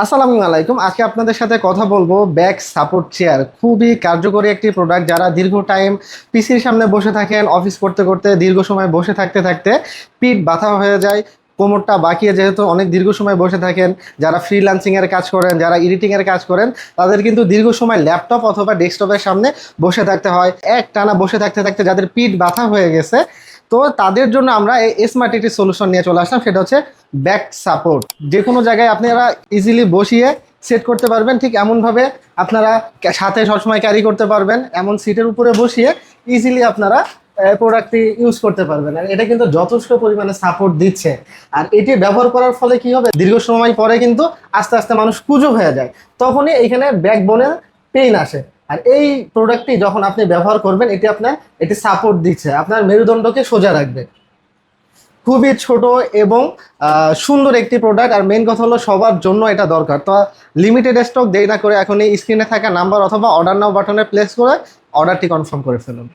আসসালামু আলাইকুম। আজকে আপনাদের সাথে কথা বলবো ব্যাক সাপোর্ট চেয়ার। খুবই কার্যকরী একটি প্রোডাক্ট। যারা দীর্ঘ টাইম পিসির সামনে বসে থাকেন, অফিস করতে করতে দীর্ঘ সময় বসে থাকতে থাকতে পিঠ ব্যথা হয়ে যায়, কোমরটা বাঁকিয়ে যেহেতু অনেক দীর্ঘ সময় বসে থাকেন, যারা ফ্রিল্যান্সিং এর কাজ করেন, যারা এডিটিং এর কাজ করেন, তাদের কিন্তু দীর্ঘ সময় ল্যাপটপ অথবা ডেস্কটপের সামনে বসে থাকতে হয়। এক টানা বসে থাকতে থাকতে যাদের পিঠ ব্যথা হয়ে গেছে, তো তাদের জন্য আমরা এই স্মার্ট একটি সলিউশন নিয়ে চলে আসলাম। সেটা হচ্ছে ব্যাক সাপোর্ট। যে কোনো জায়গায় আপনারা ইজিলি বসিয়ে সেট করতে পারবেন, ঠিক এমনভাবে আপনারা সাথে সবসময় ক্যারি করতে পারবেন। এমন সিটের উপরে বসিয়ে ইজিলি আপনারা প্রোডাক্টটি ইউজ করতে পারবেন। আর এটা কিন্তু যথেষ্ট পরিমাণে সাপোর্ট দিচ্ছে। আর এটি ব্যবহার করার ফলে কি হবে, দীর্ঘ সময় পরে কিন্তু আস্তে আস্তে মানুষ কুঁজো হয়ে যায়, তখনই এইখানে ব্যাকবোনের পেইন আসে। আর এই প্রোডাক্টটি যখন আপনি ব্যবহার করবেন, এটি সাপোর্ট দিচ্ছে, আপনার মেরুদণ্ডকে সোজা রাখবে। খুবই ছোট এবং সুন্দর একটি প্রোডাক্ট। আর মেইন কথা হলো সবার জন্য এটা দরকার। তো লিমিটেড স্টক দেরি না করে এখনই স্ক্রিনে থাকা নাম্বার অথবা অর্ডার নাও বাটনে প্লেস করে অর্ডারটি কনফার্ম করে ফেলুন।